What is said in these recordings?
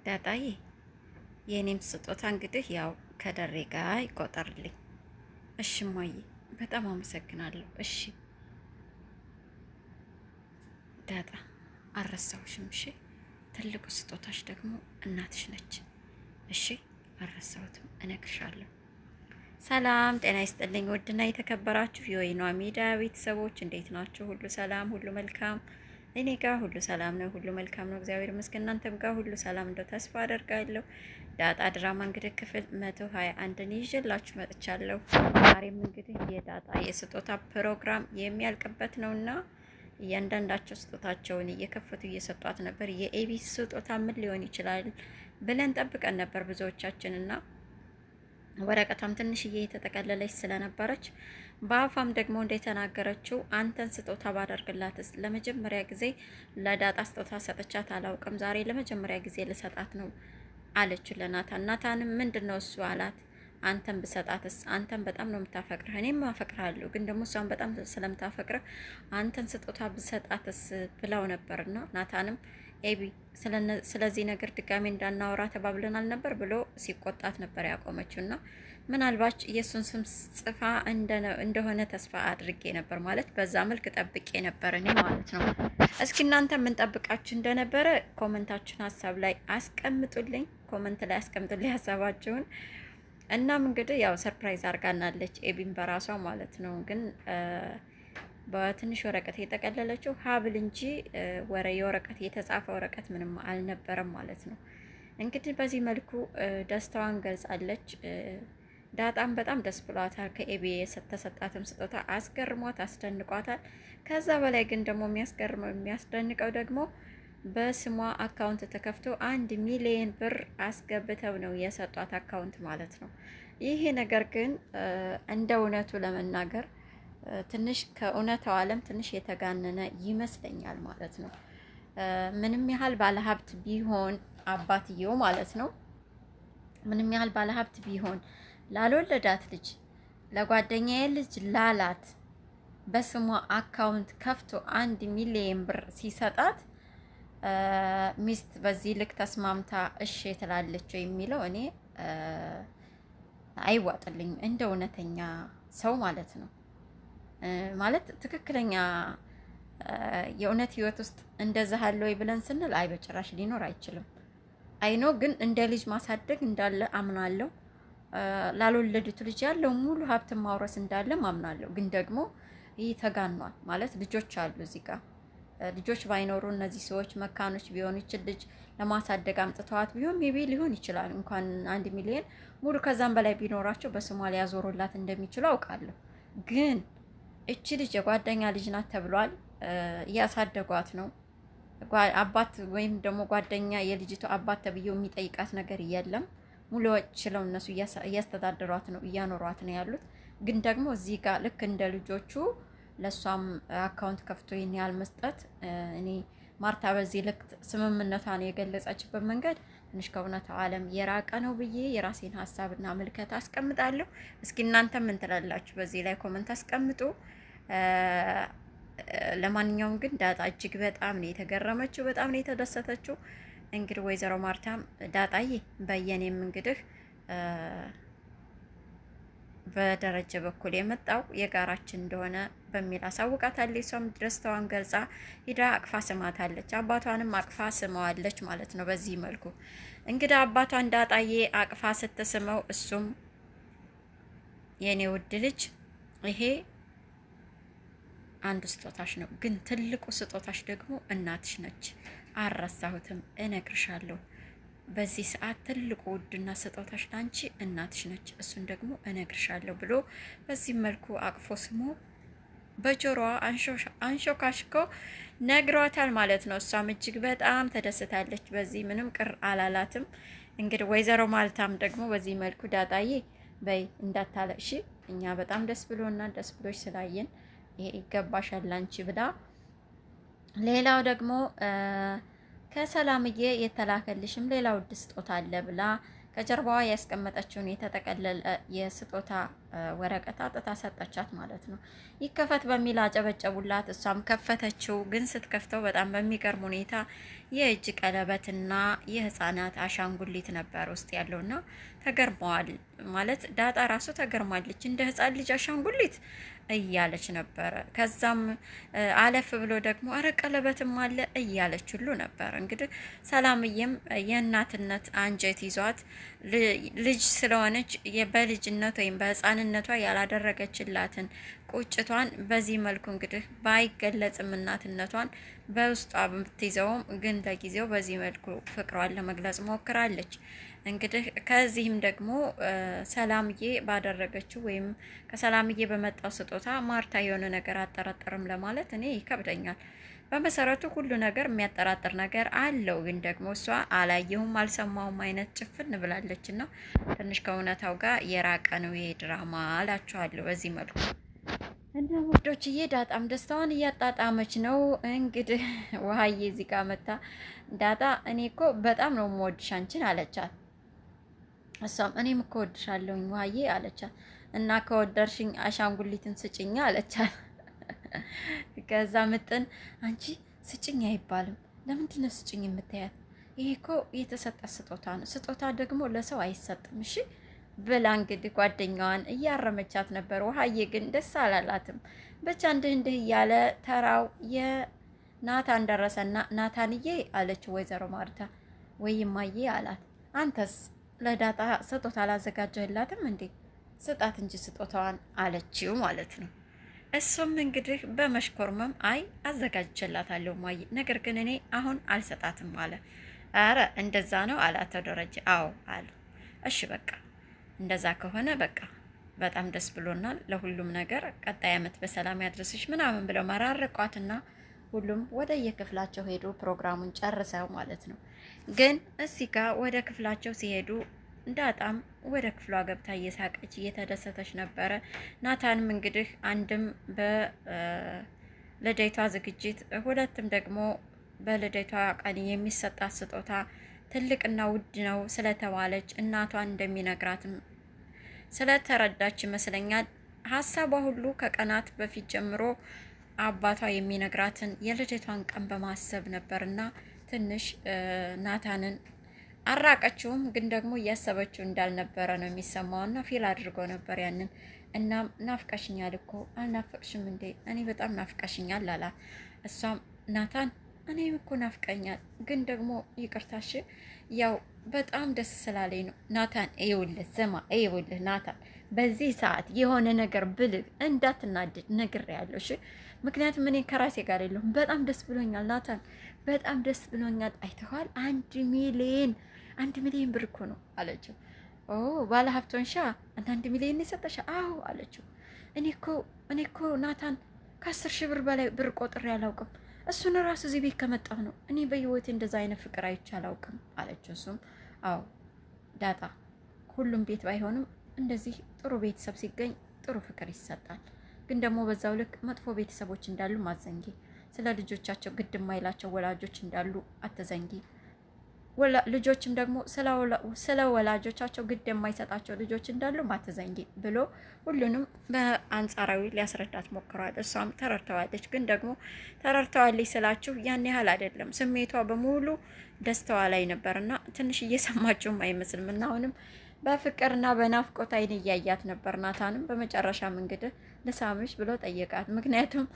ዳጣዬ የኔም ስጦታ እንግዲህ ያው ከደሬ ጋር ይቆጠርልኝ። እሺ እማዬ፣ በጣም አመሰግናለሁ። እሺ ዳጣ አልረሳሁሽም። እሺ ትልቁ ስጦታሽ ደግሞ እናትሽ ነች። እሺ አልረሳሁትም፣ እነግርሻለሁ። ሰላም ጤና ይስጥልኝ። ውድና የተከበራችሁ የወይኗ ሚዲያ ቤተሰቦች እንዴት ናችሁ? ሁሉ ሰላም፣ ሁሉ መልካም። እኔ ጋር ሁሉ ሰላም ነው፣ ሁሉ መልካም ነው፣ እግዚአብሔር ይመስገን። እናንተም ጋር ሁሉ ሰላም እንደው ተስፋ አደርጋለሁ። ዳጣ ድራማ እንግዲህ ክፍል 121ን ይዤላችሁ መጥቻለሁ። ዛሬም እንግዲህ የዳጣ የስጦታ ፕሮግራም የሚያልቅበት ነውና እያንዳንዳቸው ስጦታቸውን እየከፈቱ እየሰጧት ነበር። የኤቢ ስጦታ ምን ሊሆን ይችላል ብለን ጠብቀን ነበር ብዙዎቻችንና ወረቀቷም ትንሽዬ የተጠቀለለች ስለነበረች በአፋም ደግሞ እንደተናገረችው አንተን ስጦታ ባደርግላትስ ለመጀመሪያ ጊዜ ለዳጣ ስጦታ ሰጥቻት አላውቅም፣ ዛሬ ለመጀመሪያ ጊዜ ልሰጣት ነው አለችው ለናታን። ናታንም ምንድነው እሱ አላት። አንተን ብሰጣትስ? አንተን በጣም ነው የምታፈቅረህ፣ እኔም አፈቅርሃለሁ፣ ግን ደግሞ እሷን በጣም ስለምታፈቅረህ አንተን ስጦታ ብሰጣትስ ብለው ነበርና ናታንም ኤቢ ስለዚህ ነገር ድጋሜ እንዳናወራ ተባብለናል ነበር ብሎ ሲቆጣት ነበር ያቆመችው። እና ምናልባት የእሱን ስም ጽፋ እንደሆነ ተስፋ አድርጌ ነበር፣ ማለት በዛ መልክ ጠብቄ ነበር እኔ ማለት ነው። እስኪ እናንተ የምንጠብቃችሁ እንደነበረ ኮመንታችሁን ሀሳብ ላይ አስቀምጡልኝ፣ ኮመንት ላይ አስቀምጡልኝ ሀሳባችሁን። እናም እንግዲህ ያው ሰርፕራይዝ አድርጋናለች ኤቢን በራሷ ማለት ነው። ግን በትንሽ ወረቀት የጠቀለለችው ሀብል እንጂ የወረቀት የተጻፈ ወረቀት ምንም አልነበረም ማለት ነው። እንግዲህ በዚህ መልኩ ደስታዋን ገልጻለች። ዳጣም በጣም ደስ ብሏታል። ከኤቢ የተሰጣትም ስጦታ አስገርሟት አስደንቋታል። ከዛ በላይ ግን ደግሞ የሚያስገርመው የሚያስደንቀው ደግሞ በስሟ አካውንት ተከፍቶ 1 ሚሊዮን ብር አስገብተው ነው የሰጧት አካውንት ማለት ነው። ይሄ ነገር ግን እንደ እውነቱ ለመናገር ትንሽ ከእውነታው ዓለም ትንሽ የተጋነነ ይመስለኛል ማለት ነው። ምንም ያህል ባለሀብት ቢሆን አባትየው ማለት ነው፣ ምንም ያህል ባለሀብት ቢሆን ላልወለዳት ልጅ ለጓደኛዬ ልጅ ላላት በስሟ አካውንት ከፍቶ 1 ሚሊዮን ብር ሲሰጣት ሚስት በዚህ ልክ ተስማምታ እሺ ትላለች የሚለው እኔ አይዋጥልኝም፣ እንደ እውነተኛ ሰው ማለት ነው። ማለት ትክክለኛ የእውነት ህይወት ውስጥ እንደዛ አለ ወይ ብለን ስንል አይ በጭራሽ ሊኖር አይችልም። አይኖ ግን እንደ ልጅ ማሳደግ እንዳለ አምናለሁ። ላልወለዱት ልጅ ያለው ሙሉ ሀብት ማውረስ እንዳለ አምናለሁ። ግን ደግሞ ይህ ተጋኗል ማለት ልጆች አሉ እዚህ ጋር ልጆች ባይኖሩ እነዚህ ሰዎች መካኖች ቢሆኑ ይችል ልጅ ለማሳደግ አምጥተዋት ቢሆን ሜቢ ሊሆን ይችላል እንኳን 1 ሚሊዮን ሙሉ ከዛም በላይ ቢኖራቸው በሶማሊያ ዞሮላት እንደሚችሉ አውቃለሁ። ግን እቺ ልጅ የጓደኛ ልጅ ናት ተብሏል። እያሳደጓት ነው። አባት ወይም ደግሞ ጓደኛ የልጅቱ አባት ተብዬው የሚጠይቃት ነገር የለም። ሙሉ ችለው እነሱ እያስተዳደሯት ነው፣ እያኖሯት ነው ያሉት። ግን ደግሞ እዚህ ጋር ልክ እንደ ልጆቹ ለሷም አካውንት ከፍቶ ይሄን ያህል መስጠት እኔ ማርታ በዚህ ልክ ስምምነቷን የገለጸችበት መንገድ ትንሽ ከእውነታው ዓለም የራቀ ነው ብዬ የራሴን ሀሳብና ምልከታ አስቀምጣለሁ። እስኪ እናንተ ምን ትላላችሁ? በዚህ ላይ ኮመንት አስቀምጡ። ለማንኛውም ግን ዳጣ እጅግ በጣም ነው የተገረመችው፣ በጣም ነው የተደሰተችው። እንግዲህ ወይዘሮ ማርታም ዳጣዬ በየኔም እንግዲህ በደረጀ በኩል የመጣው የጋራችን እንደሆነ በሚል አሳውቃታለች። እሷም ደስታዋን ገልጻ ሂዳ አቅፋ ስማታለች። አባቷንም አቅፋ ስመዋለች ማለት ነው። በዚህ መልኩ እንግዲህ አባቷን ዳጣዬ አቅፋ ስትስመው እሱም የኔ ውድ ልጅ ይሄ አንዱ ስጦታሽ ነው፣ ግን ትልቁ ስጦታሽ ደግሞ እናትሽ ነች። አልረሳሁትም፣ እነግርሻለሁ። በዚህ ሰዓት ትልቁ ውድና ስጦታሽ ላንቺ እናትሽ ነች፣ እሱን ደግሞ እነግርሻለሁ ብሎ በዚህ መልኩ አቅፎ ስሞ በጆሮዋ አንሾካሽኮ ነግሯታል ማለት ነው። እሷም እጅግ በጣም ተደስታለች። በዚህ ምንም ቅር አላላትም። እንግዲህ ወይዘሮ ማልታም ደግሞ በዚህ መልኩ ዳጣዬ በይ እንዳታለቅሺ፣ እኛ በጣም ደስ ብሎና ደስ ብሎች ስላየን ይሄ ይገባሻል ላንቺ ብላ ሌላው ደግሞ ከሰላምዬ የተላከልሽም ሌላ ውድ ስጦታ አለ ብላ ከጀርባዋ ያስቀመጠችውን የተጠቀለለ የስጦታ ወረቀት አጥታ ሰጠቻት ማለት ነው። ይከፈት በሚል አጨበጨቡላት። እሷም ከፈተችው። ግን ስትከፍተው በጣም በሚገርም ሁኔታ የእጅ ቀለበትና የህፃናት አሻንጉሊት ነበር ውስጥ ያለውና ተገርመዋል። ማለት ዳጣ ራሱ ተገርማለች። እንደ ህፃን ልጅ አሻንጉሊት እያለች ነበረ። ከዛም አለፍ ብሎ ደግሞ አረ ቀለበትም አለ እያለች ሁሉ ነበር። እንግዲህ ሰላምዬም የእናትነት አንጀት ይዟት ልጅ ስለሆነች በልጅነት ወይም በህፃንነቷ ያላደረገችላትን ቁጭቷን በዚህ መልኩ እንግዲህ ባይገለጽም እናትነቷን በውስጧ ብትይዘውም ግን ለጊዜው በዚህ መልኩ ፍቅሯን ለመግለጽ ሞክራለች። እንግዲህ ከዚህም ደግሞ ሰላምዬ ባደረገችው ወይም ከሰላምዬ በመጣው ስጦታ ማርታ የሆነ ነገር አጠራጠርም ለማለት እኔ ይከብደኛል። በመሰረቱ ሁሉ ነገር የሚያጠራጥር ነገር አለው፣ ግን ደግሞ እሷ አላየሁም አልሰማሁም አይነት ጭፍን ብላለች እና ትንሽ ከእውነታው ጋር የራቀ ነው ይሄ ድራማ አላችኋለሁ። በዚህ መልኩ እንደ ውዶችዬ ዳጣም ደስታዋን እያጣጣመች ነው። እንግዲህ ውሀዬ እዚህ ጋር መታ ዳጣ እኔ እኮ በጣም ነው የምወድሽ አንቺን አለቻት። እሷም እኔም እኮ ወድሻለሁኝ ውሀዬ አለቻት። እና ከወደድሽኝ አሻንጉሊትን ስጭኛ አለቻት። ከዛ ምጥን አንቺ ስጭኝ አይባልም፣ ለምንድን ነው ስጭኝ የምታያት? ይሄ እኮ የተሰጠ ስጦታ ነው፣ ስጦታ ደግሞ ለሰው አይሰጥም እሺ ብላ እንግዲህ ጓደኛዋን እያረመቻት ነበር። ውሀዬ ግን ደስ አላላትም። ብቻ እንዲህ እያለ ተራው የናታን ደረሰና ናታንዬ አለችው ወይዘሮ ማርታ። ወይማዬ አላት። አንተስ ለዳጣ ስጦታ አላዘጋጀህላትም እንዴ? ስጣት እንጂ ስጦታዋን አለችው ማለት ነው። እሱም እንግዲህ በመሽኮርመም አይ አዘጋጅቼላታለሁ ማየ፣ ነገር ግን እኔ አሁን አልሰጣትም አለ። አረ እንደዛ ነው አላት ደረጀ። አዎ አሉ። እሺ በቃ እንደዛ ከሆነ በቃ በጣም ደስ ብሎናል፣ ለሁሉም ነገር ቀጣይ ዓመት በሰላም ያድርስሽ ምናምን ብለው መራረቋትና ሁሉም ወደ የክፍላቸው ሄዱ። ፕሮግራሙን ጨርሰው ማለት ነው። ግን እዚህ ጋር ወደ ክፍላቸው ሲሄዱ ዳጣም ወደ ክፍሏ ገብታ እየሳቀች እየተደሰተች ነበረ። ናታንም እንግዲህ አንድም በልደቷ ዝግጅት፣ ሁለትም ደግሞ በልደቷ ቀን የሚሰጣት ስጦታ ትልቅና ውድ ነው ስለተባለች እናቷን እንደሚነግራትም ስለተረዳች ይመስለኛል ሀሳቧ ሁሉ ከቀናት በፊት ጀምሮ አባቷ የሚነግራትን የልደቷን ቀን በማሰብ ነበርና ትንሽ ናታንን አራቀችውም። ግን ደግሞ እያሰበችው እንዳልነበረ ነው የሚሰማውና ፊል አድርጎ ነበር ያንን። እናም ናፍቀሽኛል እኮ አልናፈቅሽም እንዴ? እኔ በጣም ናፍቀሽኛል አላት። እሷም ናታን እኔም እኮ ናፍቀኛል፣ ግን ደግሞ ይቅርታሽ ያው በጣም ደስ ስላለኝ ነው። ናታን ይኸውልህ፣ ስማ ይኸውልህ ናታን፣ በዚህ ሰዓት የሆነ ነገር ብልህ እንዳትናደድ ነግሬያለሁ እሺ? ምክንያቱም እኔ ከራሴ ጋር የለሁም። በጣም ደስ ብሎኛል ናታን፣ በጣም ደስ ብሎኛል። አይተዋል? 1 ሚሊዮን ብር እኮ ነው አለችው። ኦ ባለ ሀብቶንሻ እና 1 ሚሊዮን የሰጠሽ? አዎ አለችው። እኔ እኮ ናታን ከ10,000 ብር በላይ ብር ቆጥሬ አላውቅም። እሱን ራሱ እዚህ ቤት ከመጣሁ ነው እኔ በህይወቴ እንደዛ አይነት ፍቅር አይቼ አላውቅም አለችው። እሱም አዎ ዳጣ፣ ሁሉም ቤት ባይሆንም እንደዚህ ጥሩ ቤተሰብ ሲገኝ ጥሩ ፍቅር ይሰጣል። ግን ደግሞ በዛው ልክ መጥፎ ቤተሰቦች እንዳሉ አትዘንጊ። ስለ ልጆቻቸው ግድ የማይላቸው ወላጆች እንዳሉ አትዘንጊ። ልጆችም ደግሞ ስለ ወላጆቻቸው ግድ የማይሰጣቸው ልጆች እንዳሉ አትዘንጊ ብሎ ሁሉንም በአንጻራዊ ሊያስረዳት ሞክሯል። እሷም ተረድተዋለች። ግን ደግሞ ተረድተዋለች ስላችሁ ያን ያህል አይደለም። ስሜቷ በሙሉ ደስታዋ ላይ ነበርና ትንሽ እየሰማችውም አይመስልም እና አሁንም በፍቅርና በናፍቆት አይን እያያት ነበር። ናታንም በመጨረሻም እንግዲህ ልሳምሽ ብሎ ጠየቃት። ምክንያቱም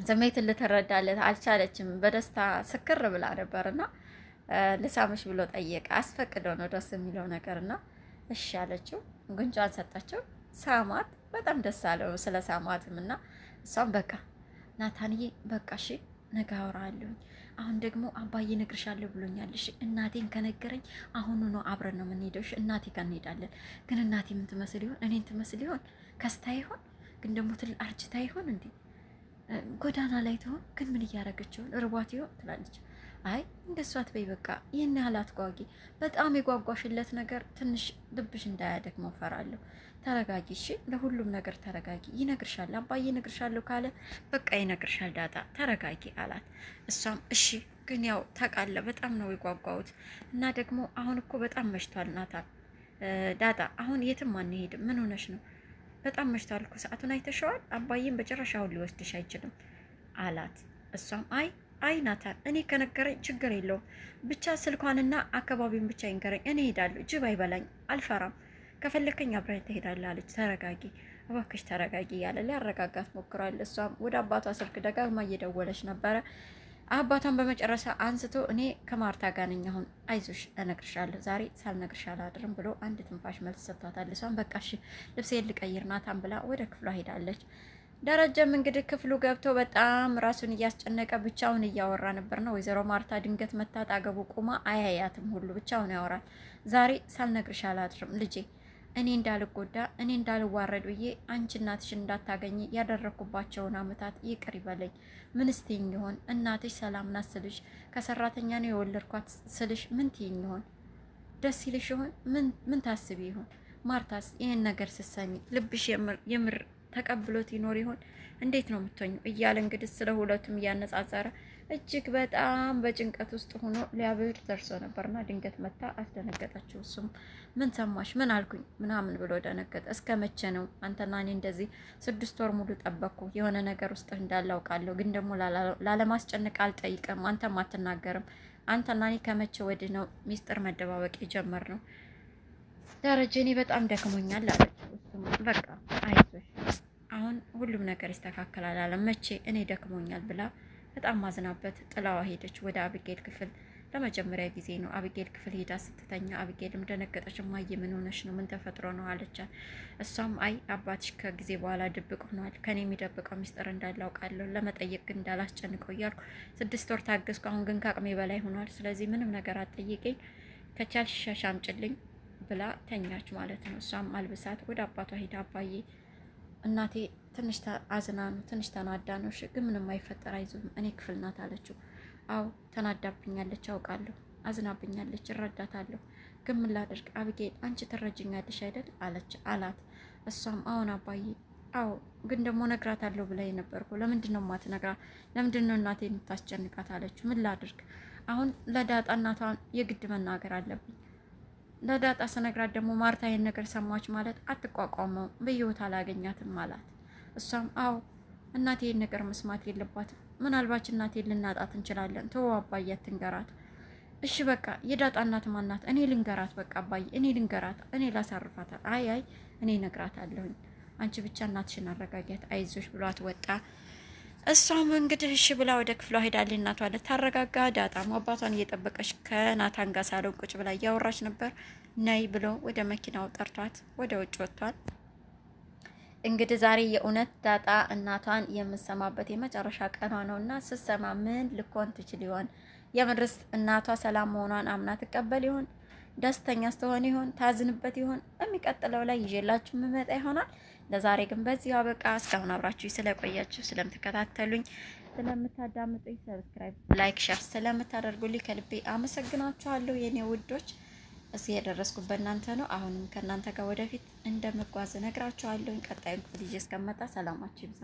ስሜትን ልትረዳለት አልቻለችም። በደስታ ስክር ብላ ነበርና ልሳምሽ ብሎ ጠየቀ። አስፈቅደው ነው ደስ የሚለው ነገርና እሺ አለችው። ጉንጯን ሰጠችው፣ ሳማት። በጣም ደስ አለው ስለ ሳማትም እና እሷም በቃ ናታንዬ በቃ እሺ ነገ አወራለሁኝ። አሁን ደግሞ አባዬ እነግርሻለሁ ብሎኛል። እሺ እናቴን ከነገረኝ አሁኑ ነው አብረን ነው የምንሄደው። እሺ እናቴ ጋር እንሄዳለን። ግን እናቴ ምን ትመስል ይሆን? እኔን ትመስል ይሆን? ከስታ ይሆን? ግን ደግሞ አርጅታ ይሆን እንዴ? ጎዳና ላይ ትሆን? ግን ምን እያደረገች ይሆን? ርቧት ይሆን ትላለች። አይ እንደሷ አትበይ፣ በቃ ይህን ያህል አትጓጊ። በጣም የጓጓሽለት ነገር ትንሽ ልብሽ እንዳያደክመው እፈራለሁ። ተረጋጊ እሺ፣ ለሁሉም ነገር ተረጋጊ። ይነግርሻል፣ አባዬ ይነግርሻለሁ ካለ በቃ ይነግርሻል ዳጣ፣ ተረጋጊ አላት። እሷም እሺ፣ ግን ያው ታውቃለህ በጣም ነው የጓጓሁት እና ደግሞ አሁን እኮ በጣም መሽቷል ናታን፣ ዳጣ አሁን የትም አንሄድም። ምን ሆነሽ ነው? በጣም መሽቷል እኮ ሰዓቱን አይተሸዋል። አባዬም በጭራሽ አሁን ሊወስድሽ አይችልም አላት። እሷም አይ ናታን፣ እኔ ከነገረኝ ችግር የለውም ብቻ ስልኳንና አካባቢውን ብቻ ይንገረኝ፣ እኔ ሄዳለሁ። ጅብ አይበላኝ፣ አልፈራም። ከፈለከኝ አብረን ትሄዳለህ አለች። ተረጋጊ እባክሽ ተረጋጊ እያለ ሊያረጋጋት ሞክሯል። እሷም ወደ አባቷ ስልክ ደጋግማ እየደወለች ነበረ። አባቷን በመጨረሻ አንስቶ እኔ ከማርታ ጋር ነኝ፣ አሁን አይዞሽ እነግርሻለሁ፣ ዛሬ ሳልነግርሽ አላድርም ብሎ አንድ ትንፋሽ መልስ ሰጥቷታል። እሷም በቃ እሺ ልብሴን ልቀይር ናታን ብላ ወደ ክፍሏ ሄዳለች። ደረጀም እንግዲህ ክፍሉ ገብቶ በጣም ራሱን እያስጨነቀ ብቻውን እያወራ ነበር ነው። ወይዘሮ ማርታ ድንገት መታ አጠገቡ ቁማ አያያትም፣ ሁሉ ብቻውን ያወራል። ዛሬ ሳልነግርሽ አላድርም ልጄ፣ እኔ እንዳልጎዳ እኔ እንዳልዋረድ ብዬ አንቺ እናትሽን እንዳታገኝ ያደረኩባቸውን አመታት ይቅር ይበለኝ። ምን ስትይኝ ይሆን? እናትሽ ሰላም ናት ስልሽ ከሰራተኛ ነው የወለድኳት ስልሽ ምን ትይኝ ይሆን? ደስ ይልሽ ይሆን? ምን ታስቢ ይሆን? ማርታስ ይህን ነገር ስትሰሚ ልብሽ የምር ተቀብሎት ይኖር ይሆን? እንዴት ነው የምትሆኙ? እያለ እንግዲህ ስለ ሁለቱም እያነጻጸረ እጅግ በጣም በጭንቀት ውስጥ ሆኖ ሊያብር ደርሶ ነበርና ድንገት መታ አስደነገጠችው። እሱም ምን ሰማሽ? ምን አልኩኝ? ምናምን ብሎ ደነገጠ። እስከ መቼ ነው አንተና እኔ እንደዚህ 6 ወር ሙሉ ጠበቅኩ። የሆነ ነገር ውስጥ እንዳላውቃለሁ፣ ግን ደግሞ ላለማስጨነቅ አልጠይቅም፣ አንተም አትናገርም። አንተና እኔ ከመቼ ወዲህ ነው ሚስጥር መደባበቅ የጀመርነው? ደረጀ እኔ በጣም ደክሞኛል አለችው። እሱም በቃ አይዞሽ አሁን ሁሉም ነገር ይስተካከላል አለ። መቼ? እኔ ደክሞኛል ብላ በጣም ማዝናበት ጥላዋ ሄደች ወደ አብጌል ክፍል። ለመጀመሪያ ጊዜ ነው አብጌል ክፍል ሄዳ ስትተኛ። አብጌልም ደነገጠች። እማዬ ምን ሆነሽ ነው? ምን ተፈጥሮ ነው አለቻት። እሷም አይ አባትሽ ከጊዜ በኋላ ድብቅ ሆኗል፣ ከኔ የሚደብቀው ሚስጥር እንዳላውቃለሁ፣ ለመጠየቅ ግን እንዳላስጨንቀው እያልኩ 6 ወር ታገዝኩ። አሁን ግን ከአቅሜ በላይ ሆኗል። ስለዚህ ምንም ነገር አትጠይቀኝ፣ ከቻልሽ ሻሽ አምጪልኝ ብላ ተኛች ማለት ነው። እሷም አልብሳት ወደ አባቷ ሄዳ አባዬ እናቴ ትንሽ አዝና ነው፣ ትንሽ ተናዳ ነው። እሺ ግን ምንም አይፈጠር፣ አይዞህ እኔ ክፍል ናት አለችው። አዎ ተናዳብኛለች፣ አውቃለሁ፣ አዝናብኛለች፣ እረዳታለሁ። ግን ምን ላድርግ አብጌል፣ አንቺ ትረጅኛለሽ አይደል አላት። እሷም አሁን አባዬ፣ አዎ ግን ደግሞ ነግራታለሁ ብላኝ ነበርኩ። ለምንድን ነው የማትነግራት? ለምንድን ነው እናቴ የምታስጨንቃት አለችው። ምን ላድርግ አሁን ለዳጣ እናቷን የግድ መናገር አለብኝ። ለዳጣ ስነግራት ደግሞ ማርታ ይሄን ነገር ሰማች ማለት አትቋቋመው፣ በህይወት አላገኛትም አላት። እሷም አዎ እናቴ ይሄን ነገር መስማት የለባትም፣ ምናልባት እናቴን ልናጣት እንችላለን። ተወው አባዬ አትንገራት። እሺ በቃ የዳጣ እናት ማናት? እኔ ልንገራት፣ በቃ አባዬ እኔ ልንገራት፣ እኔ ላሳርፋት። አይ እኔ እነግራታለሁኝ፣ አንቺ ብቻ እናትሽን አረጋጊያት፣ አይዞሽ ብሏት ወጣ። እሷም እንግዲህ እሺ ብላ ወደ ክፍሏ ሄዳለች። እናቷ ልታረጋጋ፣ ዳጣም አባቷን እየጠበቀች ከናታን ጋር ሳሎን ቁጭ ብላ እያወራች ነበር። ነይ ብሎ ወደ መኪናው ጠርቷት ወደ ውጭ ወጥቷል። እንግዲህ ዛሬ የእውነት ዳጣ እናቷን የምሰማበት የመጨረሻ ቀኗ ነው እና ስትሰማ ምን ልኮን ትችል ይሆን? የምርስ እናቷ ሰላም መሆኗን አምና ትቀበል ይሆን? ደስተኛ ስትሆን ይሆን? ታዝንበት ይሆን? የሚቀጥለው ላይ ይዤላችሁ የምመጣ ይሆናል። ለዛሬ ግን በዚህ አበቃ። እስካሁን አብራችሁ ስለቆያችሁ፣ ስለምትከታተሉኝ፣ ስለምታዳምጡኝ፣ ሰብስክራይብ፣ ላይክ፣ ሼር ስለምታደርጉልኝ ከልቤ አመሰግናችኋለሁ የኔ ውዶች። እዚህ የደረስኩበት እናንተ ነው። አሁንም ከእናንተ ጋር ወደፊት እንደምጓዝ እነግራችኋለሁ። ቀጣዩን ክፍል ይዤ እስከመጣ ሰላማችሁ ይብዛ።